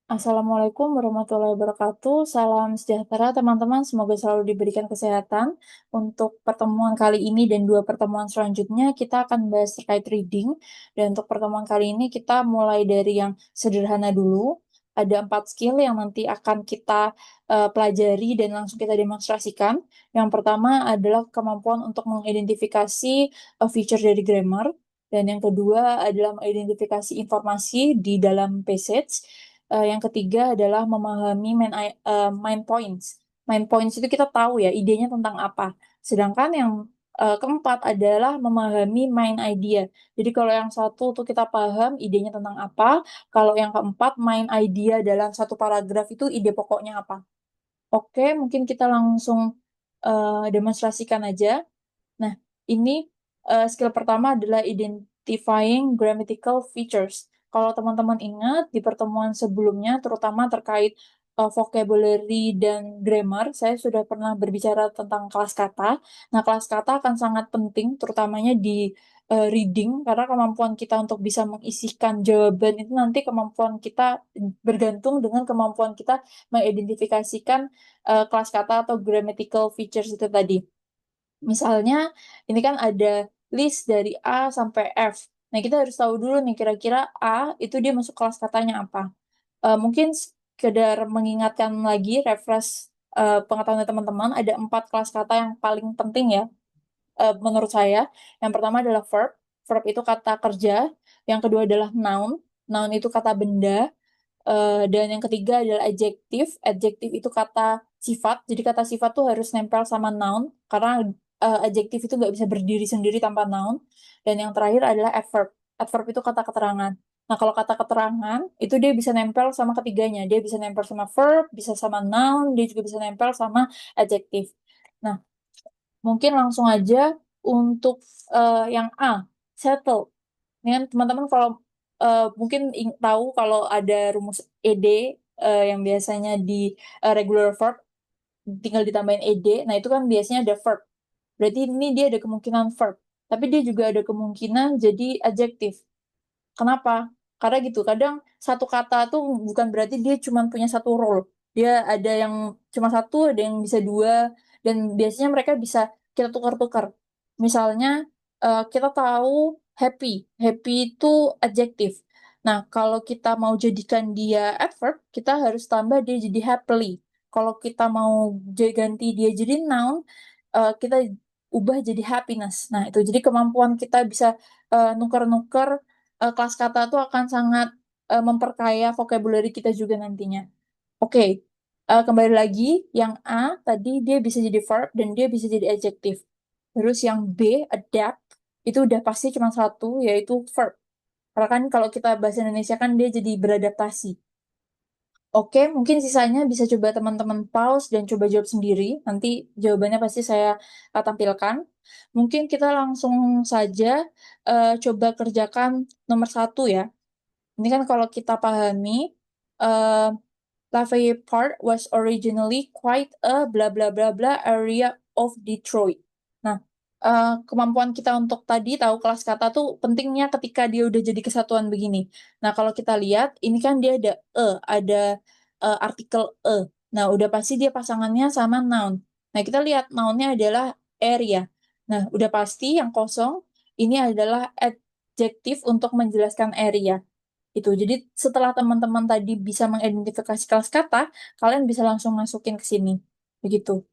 Assalamualaikum warahmatullahi wabarakatuh. Salam sejahtera teman-teman, semoga selalu diberikan kesehatan. Untuk pertemuan kali ini dan dua pertemuan selanjutnya, kita akan bahas terkait reading. Dan untuk pertemuan kali ini, kita mulai dari yang sederhana dulu. Ada 4 skill yang nanti akan kita pelajari dan langsung kita demonstrasikan. Yang pertama adalah kemampuan untuk mengidentifikasi feature dari grammar. Dan yang kedua adalah mengidentifikasi informasi di dalam passage. Yang ketiga adalah memahami main points. Main points itu kita tahu ya idenya tentang apa. Sedangkan yang keempat adalah memahami main idea. Jadi kalau yang satu tuh kita paham idenya tentang apa, kalau yang keempat main idea dalam satu paragraf itu ide pokoknya apa. Oke, mungkin kita langsung demonstrasikan aja. Nah, ini skill pertama adalah identifying grammatical features. Kalau teman-teman ingat di pertemuan sebelumnya, terutama terkait vocabulary dan grammar, saya sudah pernah berbicara tentang kelas kata. Nah, kelas kata akan sangat penting, terutamanya di reading, karena kemampuan kita untuk bisa mengisikan jawaban itu nanti kemampuan kita bergantung dengan kemampuan kita mengidentifikasikan kelas kata atau grammatical features itu tadi. Misalnya, ini kan ada list dari A sampai F. Nah, kita harus tahu dulu nih, kira-kira A itu dia masuk kelas katanya apa. Mungkin sekedar mengingatkan lagi, refresh pengetahuan teman-teman, ada 4 kelas kata yang paling penting ya, menurut saya. Yang pertama adalah verb. Verb itu kata kerja. Yang kedua adalah noun. Noun itu kata benda. Dan yang ketiga adalah adjektif. Adjektif itu kata sifat. Jadi kata sifat tuh harus nempel sama noun karena adjektif itu nggak bisa berdiri sendiri tanpa noun. Dan yang terakhir adalah adverb. Adverb itu kata keterangan. Nah, kalau kata keterangan itu dia bisa nempel sama ketiganya. Dia bisa nempel sama verb, bisa sama noun, dia juga bisa nempel sama adjektif. Nah, mungkin langsung aja untuk yang A, settle. Ini kan teman-teman kalau mungkin tahu kalau ada rumus ED yang biasanya di regular verb tinggal ditambahin ED, nah itu kan biasanya ada verb. Berarti ini dia ada kemungkinan verb, tapi dia juga ada kemungkinan jadi adjektif. Kenapa? Karena gitu, kadang satu kata tuh bukan berarti dia cuma punya satu role. Dia ada yang cuma satu, ada yang bisa dua, dan biasanya mereka bisa kita tukar-tukar. Misalnya, kita tahu happy. Happy itu adjektif. Nah, kalau kita mau jadikan dia adverb, kita harus tambah dia jadi happily. Kalau kita mau ganti dia jadi noun, kita ubah jadi happiness. Nah, itu jadi kemampuan kita bisa nuker-nuker kelas kata itu akan sangat memperkaya vocabulary kita juga nantinya. Oke, kembali lagi, yang A tadi dia bisa jadi verb dan dia bisa jadi adjective. Terus yang B, adapt, itu udah pasti cuma satu, yaitu verb. Karena kan kalau kita bahasa Indonesia kan dia jadi beradaptasi. Oke, mungkin sisanya bisa coba teman-teman pause dan coba jawab sendiri. Nanti jawabannya pasti saya tampilkan. Mungkin kita langsung saja coba kerjakan nomor satu ya. Ini kan kalau kita pahami, uh, Lafayette Park was originally quite a bla bla bla bla area of Detroit. Nah, kemampuan kita untuk tadi tahu kelas kata tuh pentingnya ketika dia udah jadi kesatuan begini. Nah, kalau kita lihat, ini kan dia ada artikel e. Nah, udah pasti dia pasangannya sama noun. Nah, kita lihat nounnya adalah area. Nah, udah pasti yang kosong ini adalah adjektif untuk menjelaskan area itu. Jadi setelah teman-teman tadi bisa mengidentifikasi kelas kata, kalian bisa langsung masukin ke sini. Begitu.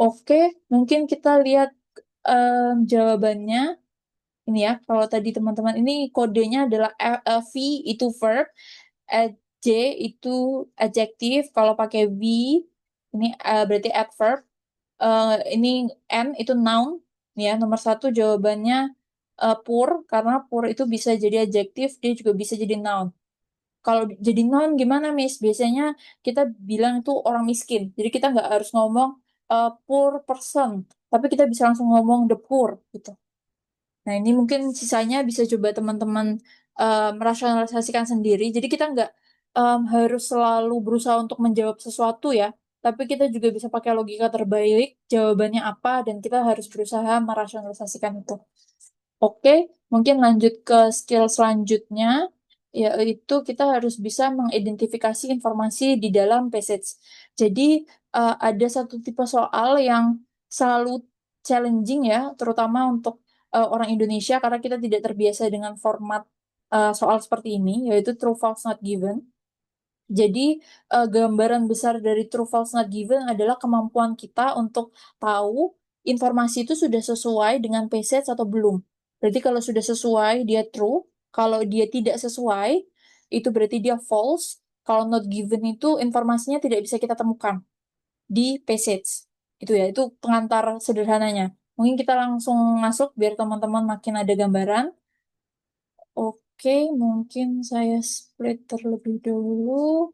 Oke, mungkin kita lihat jawabannya. Ini ya, kalau tadi teman-teman ini kodenya adalah V itu verb, J itu adjektif, kalau pakai V ini berarti adverb, ini N itu noun. Ya, nomor satu jawabannya poor, karena poor itu bisa jadi adjektif, dia juga bisa jadi noun. Kalau jadi noun gimana, Miss? Biasanya kita bilang itu orang miskin. Jadi kita nggak harus ngomong poor person, tapi kita bisa langsung ngomong the poor gitu. Nah, ini mungkin sisanya bisa coba teman-teman merasionalisasikan sendiri. Jadi kita nggak harus selalu berusaha untuk menjawab sesuatu ya, tapi kita juga bisa pakai logika terbaik, jawabannya apa, dan kita harus berusaha merasionalisasikan itu. Oke, mungkin lanjut ke skill selanjutnya, yaitu kita harus bisa mengidentifikasi informasi di dalam passage. Jadi ada satu tipe soal yang selalu challenging ya, terutama untuk orang Indonesia karena kita tidak terbiasa dengan format soal seperti ini, yaitu true false not given. Jadi gambaran besar dari true false not given adalah kemampuan kita untuk tahu informasi itu sudah sesuai dengan passage atau belum. Berarti kalau sudah sesuai dia true, kalau dia tidak sesuai itu berarti dia false. Kalau not given itu informasinya tidak bisa kita temukan di passage. Itu ya, itu pengantar sederhananya. Mungkin kita langsung masuk biar teman-teman makin ada gambaran. Oke, mungkin saya split terlebih dahulu.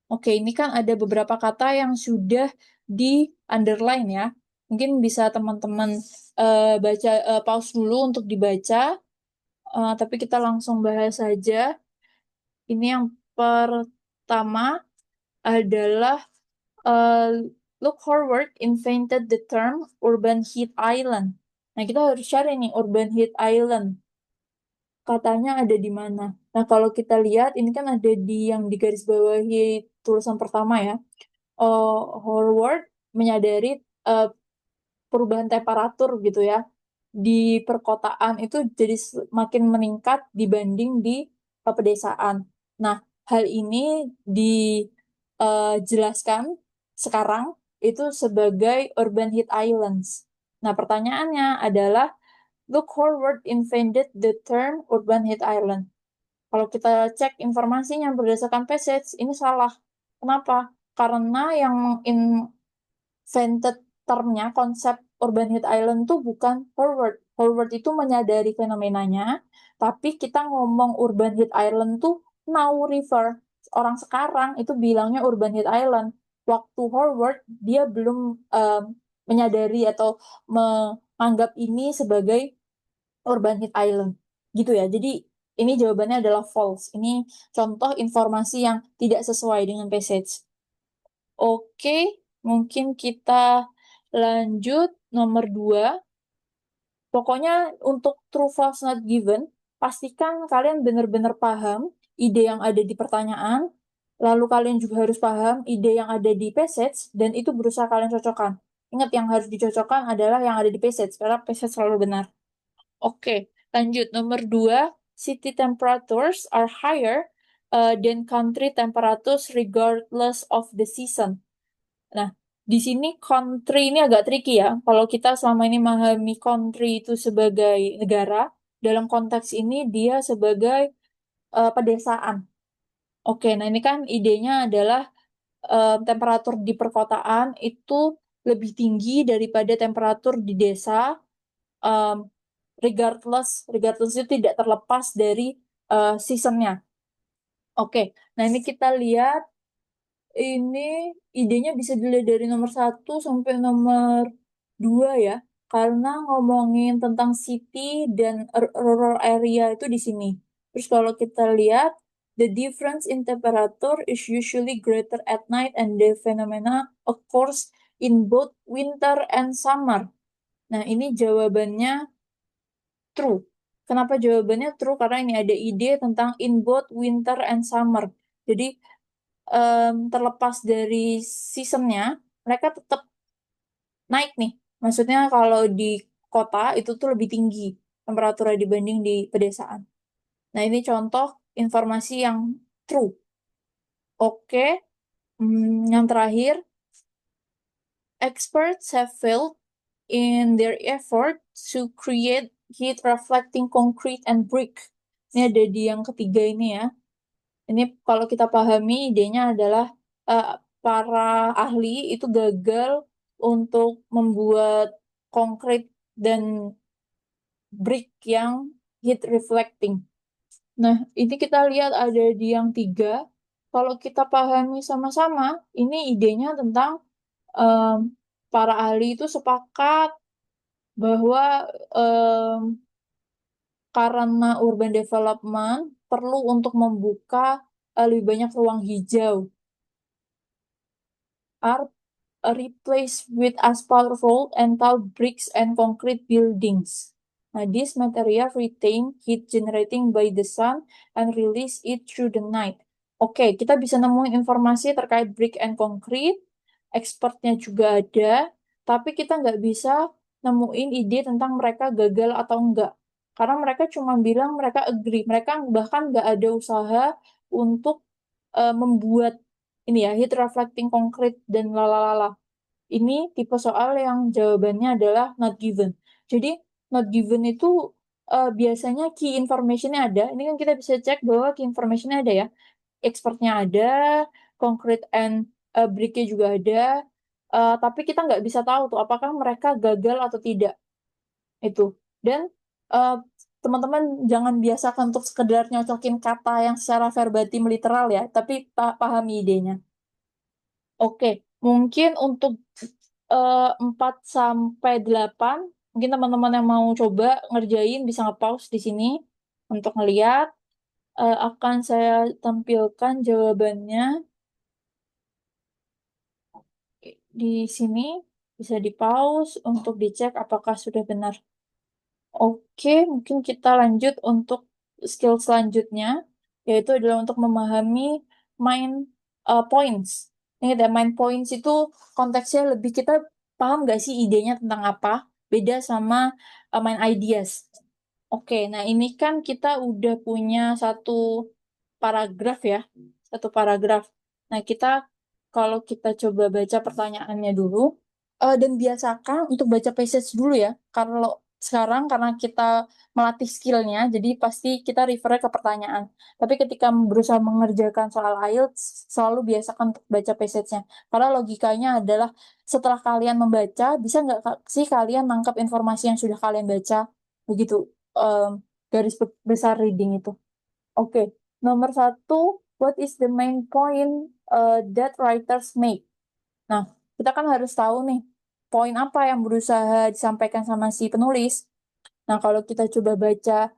Oke, ini kan ada beberapa kata yang sudah di underline ya. Mungkin bisa teman-teman baca pause dulu untuk dibaca. Tapi kita langsung bahas saja. Ini yang pertama adalah uh, Luke Howard invented the term urban heat island. Nah, kita harus cari nih urban heat island. Katanya ada di mana. Nah, kalau kita lihat ini kan ada di yang di garis bawahi tulisan pertama ya. Howard menyadari perubahan temperatur gitu ya di perkotaan itu jadi makin meningkat dibanding di pedesaan. Nah, hal ini dijelaskan sekarang itu sebagai urban heat islands. Nah, pertanyaannya adalah, look, Howard invented the term urban heat island. Kalau kita cek informasinya berdasarkan passage, ini salah. Kenapa? Karena yang invented termnya, konsep urban heat island tuh bukan Howard. Howard itu menyadari fenomenanya, tapi kita ngomong urban heat island tuh now river. Orang sekarang itu bilangnya urban heat island. Waktu Howard, dia belum menyadari atau menganggap ini sebagai urban heat island. Gitu ya. Jadi ini jawabannya adalah false. Ini contoh informasi yang tidak sesuai dengan passage. Oke, mungkin kita lanjut nomor 2. Pokoknya untuk true false not given, pastikan kalian benar-benar paham ide yang ada di pertanyaan, lalu kalian juga harus paham ide yang ada di passage, dan itu berusaha kalian cocokkan. Ingat, yang harus dicocokkan adalah yang ada di passage, karena passage selalu benar. Oke, lanjut. Nomor 2, city temperatures are higher than country temperatures regardless of the season. Nah, di sini country ini agak tricky ya. Kalau kita selama ini memahami country itu sebagai negara, dalam konteks ini dia sebagai pedesaan. Oke, nah ini kan idenya adalah temperatur di perkotaan itu lebih tinggi daripada temperatur di desa, um, regardless itu tidak terlepas dari seasonnya. Oke, nah ini kita lihat ini idenya bisa dilihat dari nomor 1 sampai nomor 2 ya. Karena ngomongin tentang city dan rural area itu di sini. Terus kalau kita lihat, the difference in temperature is usually greater at night and the phenomena occurs in both winter and summer. Nah, ini jawabannya true. Kenapa jawabannya true? Karena ini ada ide tentang in both winter and summer. Jadi terlepas dari seasonnya, mereka tetap naik nih. Maksudnya kalau di kota itu tuh lebih tinggi temperaturnya dibanding di pedesaan. Nah, ini contoh informasi yang true. Oke, yang terakhir, experts have failed in their effort to create heat reflecting concrete and brick. Ini ada di yang ketiga ini ya. Ini kalau kita pahami idenya adalah para ahli itu gagal untuk membuat konkret dan brick yang heat reflecting. Nah, ini kita lihat ada di yang 3. Kalau kita pahami sama-sama, ini idenya tentang para ahli itu sepakat bahwa karena urban development perlu untuk membuka lebih banyak ruang hijau are replaced with asphalt road and tall bricks and concrete buildings. Nah, this material retain heat generating by the sun and release it through the night. Oke, kita bisa nemuin informasi terkait brick and concrete, expertnya juga ada, tapi kita nggak bisa nemuin ide tentang mereka gagal atau enggak. Karena mereka cuma bilang mereka agree, mereka bahkan nggak ada usaha untuk membuat ini ya, heat reflecting concrete dan lalalala. Ini tipe soal yang jawabannya adalah not given. Jadi not given itu biasanya key information-nya ada. Ini kan kita bisa cek bahwa key information-nya ada ya. Expertnya ada, concrete and brick-nya juga ada. Tapi kita nggak bisa tahu tuh apakah mereka gagal atau tidak. Itu. Dan eh, teman-teman jangan biasakan untuk sekedar nyocokin kata yang secara verbatim literal ya, tapi pahami idenya. Oke, mungkin untuk 4 sampai 8, mungkin teman-teman yang mau coba ngerjain bisa nge-pause di sini untuk ngeliat. Akan saya tampilkan jawabannya di sini. Bisa di-pause untuk dicek apakah sudah benar. Oke, mungkin kita lanjut untuk skill selanjutnya, yaitu adalah untuk memahami main points. Ini ada main points itu konteksnya lebih kita paham nggak sih idenya tentang apa, beda sama main ideas. Oke, nah ini kan kita udah punya satu paragraf ya, satu paragraf. Nah kita kalau kita coba baca pertanyaannya dulu, dan biasakan untuk baca passage dulu ya. Kalau sekarang karena kita melatih skillnya, jadi pasti kita refer ke pertanyaan. Tapi ketika berusaha mengerjakan soal IELTS, selalu biasakan untuk baca passage-nya. Karena logikanya adalah setelah kalian membaca, bisa nggak sih kalian nangkap informasi yang sudah kalian baca? Begitu em, garis besar reading itu. Oke, nomor satu, what is the main point that writers make? Nah, kita kan harus tahu nih, poin apa yang berusaha disampaikan sama si penulis. Nah, kalau kita coba baca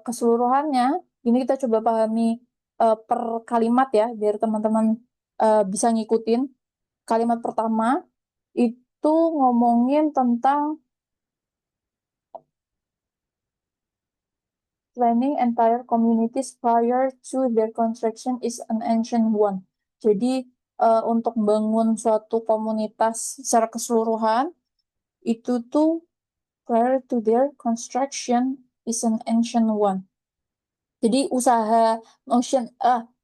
keseluruhannya, ini kita coba pahami per kalimat ya, biar teman-teman bisa ngikutin. Kalimat pertama itu ngomongin tentang planning entire communities prior to their construction is an ancient one. Jadi, untuk bangun suatu komunitas secara keseluruhan, itu tuh prior to their construction is an ancient one. Jadi usaha notion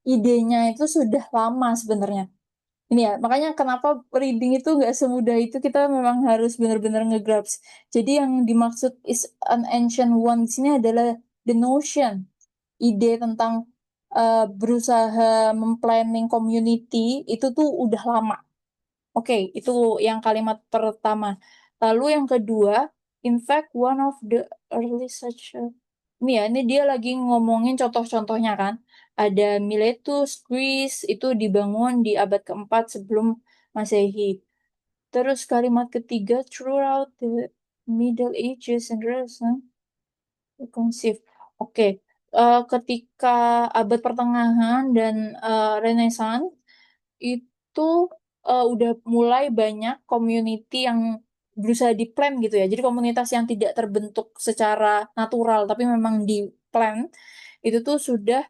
idenya itu sudah lama sebenarnya. Ini ya, makanya kenapa reading itu nggak semudah itu, kita memang harus benar-benar nge-grasp. Jadi yang dimaksud is an ancient one di sini adalah the notion, ide tentang berusaha memplanning community itu tuh udah lama. Oke, itu yang kalimat pertama. Lalu yang kedua, in fact, one of the early such ini ya, ini dia lagi ngomongin contoh-contohnya kan. Ada Miletus, Greece, itu dibangun di abad keempat sebelum Masehi. Terus kalimat ketiga, throughout the Middle Ages and Renaissance, responsif. Oke, ketika abad pertengahan dan Renaissance itu udah mulai banyak community yang berusaha di plan gitu ya. Jadi komunitas yang tidak terbentuk secara natural tapi memang di plan itu tuh sudah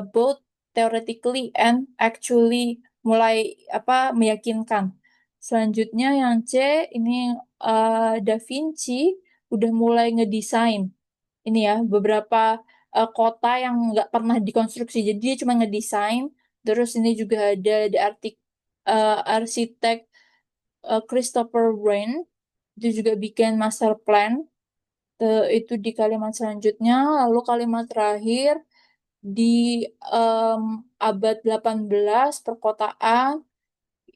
both theoretically and actually mulai meyakinkan. Selanjutnya yang C ini Da Vinci udah mulai ngedesain ini ya beberapa kota yang nggak pernah dikonstruksi. Jadi dia cuma ngedesain. Terus ini juga ada di arsitek Christopher Wren itu juga bikin master plan. Itu di kalimat selanjutnya. Lalu kalimat terakhir di em, abad 18 perkotaan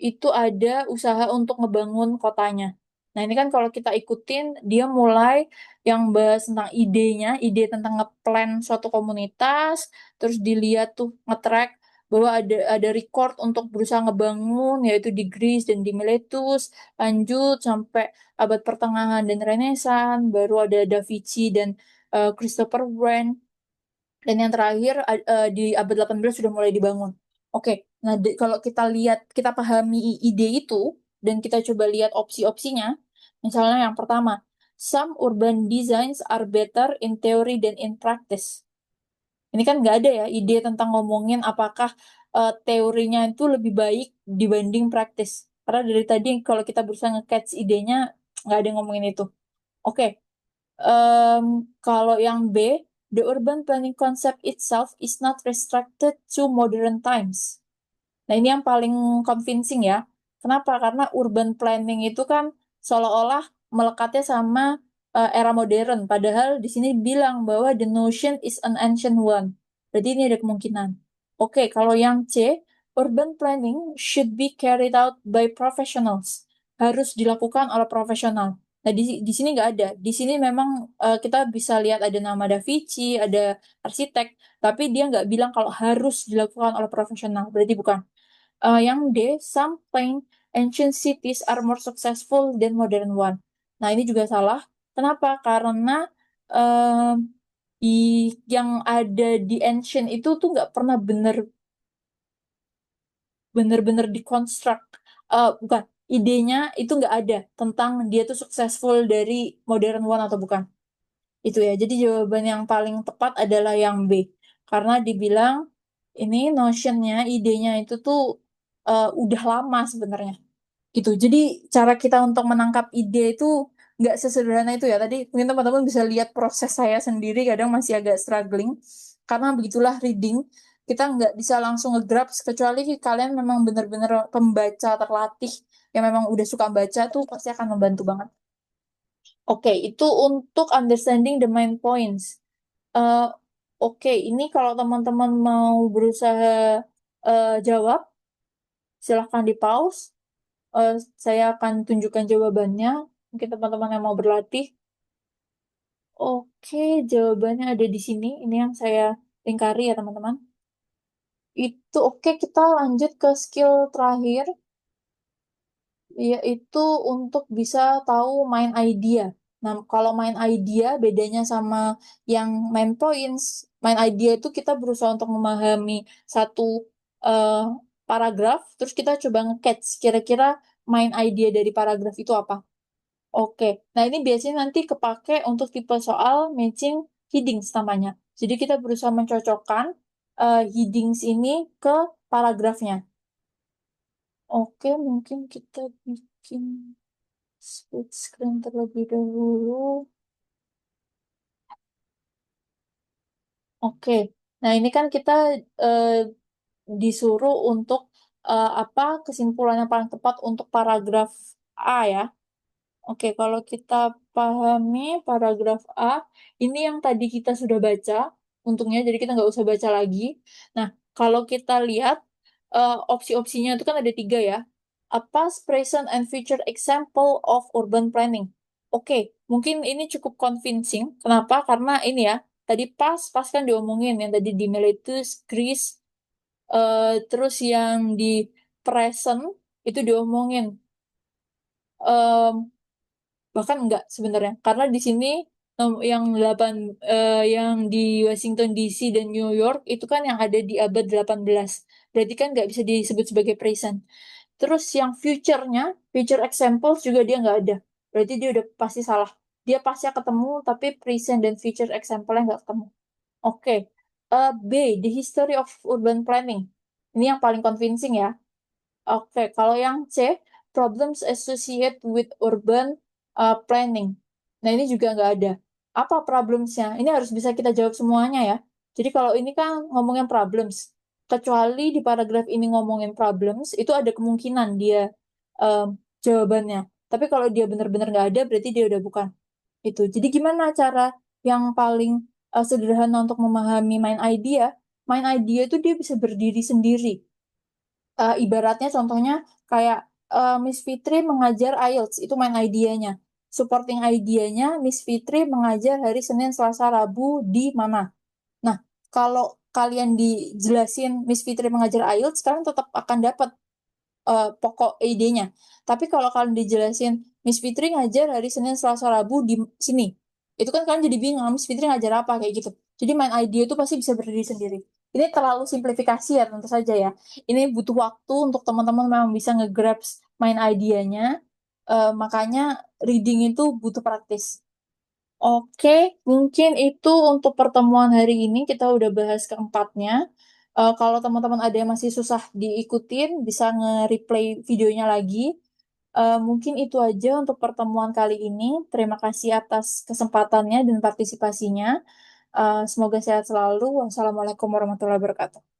itu ada usaha untuk ngebangun kotanya. Nah, ini kan kalau kita ikutin, dia mulai yang bahas tentang idenya, ide tentang ngeplan suatu komunitas, terus dilihat tuh nge-track bahwa ada record untuk berusaha ngebangun, yaitu di Greece dan di Miletus, lanjut sampai abad pertengahan dan Renaissance, baru ada Da Vinci dan Christopher Wren, dan yang terakhir di abad 18 sudah mulai dibangun. Oke, nah kalau kita lihat, kita pahami ide itu, dan kita coba lihat opsi-opsinya, misalnya yang pertama, some urban designs are better in theory than in practice. Ini kan nggak ada ya ide tentang ngomongin apakah teorinya itu lebih baik dibanding praktis. Karena dari tadi kalau kita berusaha nge-catch idenya, nggak ada yang ngomongin itu. Oke, kalau yang B, the urban planning concept itself is not restricted to modern times. Nah, ini yang paling convincing ya. Kenapa? Karena urban planning itu kan seolah-olah melekatnya sama era modern. Padahal di sini bilang bahwa the notion is an ancient one. Berarti ini ada kemungkinan. Oke, kalau yang C, urban planning should be carried out by professionals. Harus dilakukan oleh profesional. Nah, di sini nggak ada. Di sini memang kita bisa lihat ada nama Da Vinci, ada arsitek, tapi dia nggak bilang kalau harus dilakukan oleh profesional. Berarti bukan. Yang D, some plain ancient cities are more successful than modern one. Nah, ini juga salah. Kenapa? Karena yang ada di ancient itu tuh nggak pernah bener-bener dikonstruk. Bukan, idenya itu nggak ada tentang dia tuh successful dari modern one atau bukan. Itu ya. Jadi jawaban yang paling tepat adalah yang B. Karena dibilang ini notionnya, idenya itu tuh udah lama sebenarnya. Gitu. Jadi cara kita untuk menangkap ide itu nggak sesederhana itu ya. Tadi mungkin teman-teman bisa lihat proses saya sendiri kadang masih agak struggling. Karena begitulah reading. Kita nggak bisa langsung nge-grab kecuali kalian memang benar-benar pembaca terlatih yang memang udah suka baca tuh pasti akan membantu banget. Oke, itu untuk understanding the main points. Eh, Oke, ini kalau teman-teman mau berusaha jawab, silahkan di pause. Saya akan tunjukkan jawabannya. Mungkin teman-teman yang mau berlatih. Oke, jawabannya ada di sini. Ini yang saya lingkari ya teman-teman. Itu oke, kita lanjut ke skill terakhir, yaitu untuk bisa tahu main idea. Nah, kalau main idea bedanya sama yang main points. Main idea itu kita berusaha untuk memahami satu eh, paragraf, terus kita coba nge-catch kira-kira main idea dari paragraf itu apa. Oke, nah ini biasanya nanti kepake untuk tipe soal matching headings namanya. Jadi kita berusaha mencocokkan headings ini ke paragrafnya. Oke, mungkin kita bikin split screen terlebih dahulu. Oke, nah ini kan kita eh, disuruh untuk apa kesimpulan yang paling tepat untuk paragraf A ya. Oke, kalau kita pahami paragraf A, ini yang tadi kita sudah baca, untungnya jadi kita nggak usah baca lagi. Nah, kalau kita lihat opsi-opsinya itu kan ada 3 ya. A past, present, and future example of urban planning. Oke, mungkin ini cukup convincing. Kenapa? Karena ini ya, tadi pas kan diomongin, yang tadi di Miletus, Greece, terus yang di present itu diomongin. Em, Bahkan enggak sebenarnya karena di sini yang 8 yang di Washington DC dan New York itu kan yang ada di abad 18. Berarti kan nggak bisa disebut sebagai present. Terus yang future examples juga dia nggak ada. Berarti dia udah pasti salah. Dia pasti ketemu tapi present dan future example-nya nggak ketemu. Oke. B, the history of urban planning. Ini yang paling convincing ya. Oke, kalau yang C, problems associated with urban planning. Nah, ini juga nggak ada. Apa problemsnya? Ini harus bisa kita jawab semuanya ya. Jadi kalau ini kan ngomongin problems. Kecuali di paragraf ini ngomongin problems, itu ada kemungkinan dia um, jawabannya. Tapi kalau dia benar-benar nggak ada, berarti dia udah bukan. Itu. Jadi gimana cara yang paling sederhana untuk memahami main idea? Main idea itu dia bisa berdiri sendiri. Ibaratnya contohnya kayak Miss Fitri mengajar IELTS, itu main idenya. Supporting idenya, Miss Fitri mengajar hari Senin, Selasa, Rabu di mana. Nah, kalau kalian dijelasin Miss Fitri mengajar IELTS, kalian tetap akan dapat pokok idenya. Tapi kalau kalian dijelasin Miss Fitri ngajar hari Senin, Selasa, Rabu di sini, itu kan kalian jadi bingung, Miss Fitri ngajar apa kayak gitu. Jadi main idea itu pasti bisa berdiri sendiri. Ini terlalu simplifikasi ya tentu saja ya. Ini butuh waktu untuk teman-teman memang bisa nge-grabs main idenya. Makanya reading itu butuh praktis. Oke, mungkin itu untuk pertemuan hari ini kita udah bahas keempatnya. Kalau teman-teman ada yang masih susah diikutin, bisa nge-replay videonya lagi. Mungkin itu aja untuk pertemuan kali ini. Terima kasih atas kesempatannya dan partisipasinya. Semoga sehat selalu. Wassalamualaikum warahmatullahi wabarakatuh.